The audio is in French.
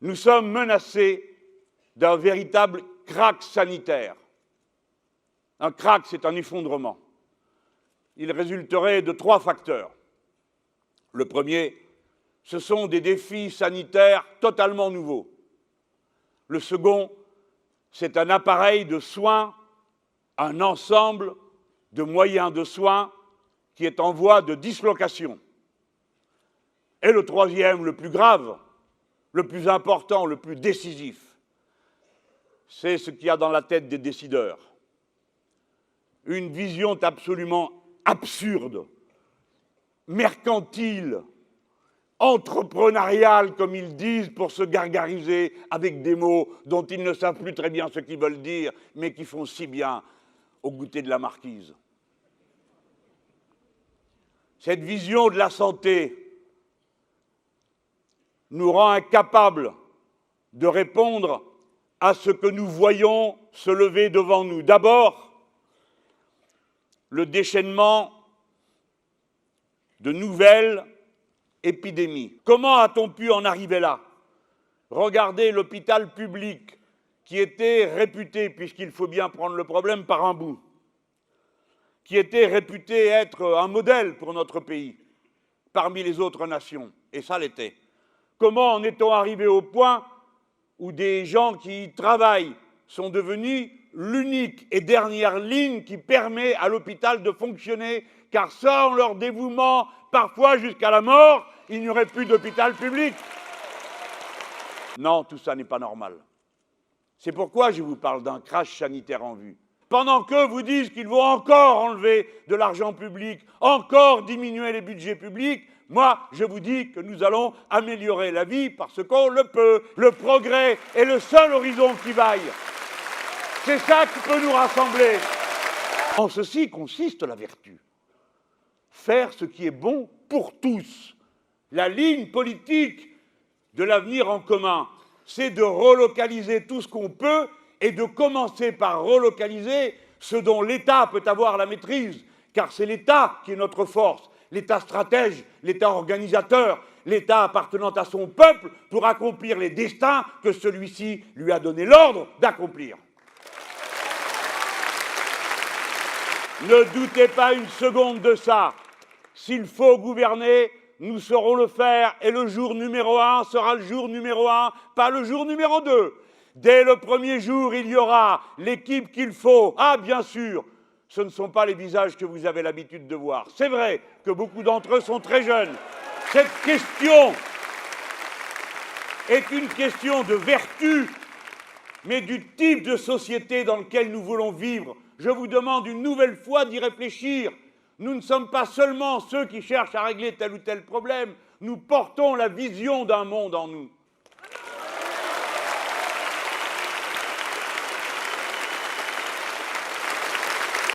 Nous sommes menacés d'un véritable krach sanitaire. Un krach, c'est un effondrement. Il résulterait de 3 facteurs. Le premier, ce sont des défis sanitaires totalement nouveaux. Le second, c'est un appareil de soins, un ensemble de moyens de soins qui est en voie de dislocation. Et le troisième, le plus grave, le plus important, le plus décisif, c'est ce qu'il y a dans la tête des décideurs. Une vision absolument absurde, mercantile, entrepreneuriale, comme ils disent, pour se gargariser avec des mots dont ils ne savent plus très bien ce qu'ils veulent dire, mais qui font si bien au goûter de la marquise. Cette vision de la santé nous rend incapables de répondre à ce que nous voyons se lever devant nous. D'abord, le déchaînement de nouvelles épidémies. Comment a-t-on pu en arriver là? Regardez l'hôpital public qui était réputé, puisqu'il faut bien prendre le problème par un bout, qui était réputé être un modèle pour notre pays, parmi les autres nations, et ça l'était. Comment en est-on arrivé au point où des gens qui y travaillent sont devenus l'unique et dernière ligne qui permet à l'hôpital de fonctionner, car sans leur dévouement, parfois jusqu'à la mort, il n'y aurait plus d'hôpital public. Non, tout ça n'est pas normal. C'est pourquoi je vous parle d'un crash sanitaire en vue. Pendant qu'eux vous disent qu'ils vont encore enlever de l'argent public, encore diminuer les budgets publics, moi, je vous dis que nous allons améliorer la vie parce qu'on le peut. Le progrès est le seul horizon qui vaille. C'est ça qui peut nous rassembler. En ceci consiste la vertu. Faire ce qui est bon pour tous. La ligne politique de l'avenir en commun, c'est de relocaliser tout ce qu'on peut et de commencer par relocaliser ce dont l'État peut avoir la maîtrise, car c'est l'État qui est notre force, l'État stratège, l'État organisateur, l'État appartenant à son peuple pour accomplir les destins que celui-ci lui a donné l'ordre d'accomplir. Ne doutez pas une seconde de ça. S'il faut gouverner, nous saurons le faire et le jour numéro 1 sera le jour numéro 1, pas le jour numéro 2. Dès le premier jour, il y aura l'équipe qu'il faut. Ah, bien sûr, ce ne sont pas les visages que vous avez l'habitude de voir. C'est vrai que beaucoup d'entre eux sont très jeunes. Cette question est une question de vertu, mais du type de société dans lequel nous voulons vivre. Je vous demande une nouvelle fois d'y réfléchir. Nous ne sommes pas seulement ceux qui cherchent à régler tel ou tel problème, nous portons la vision d'un monde en nous.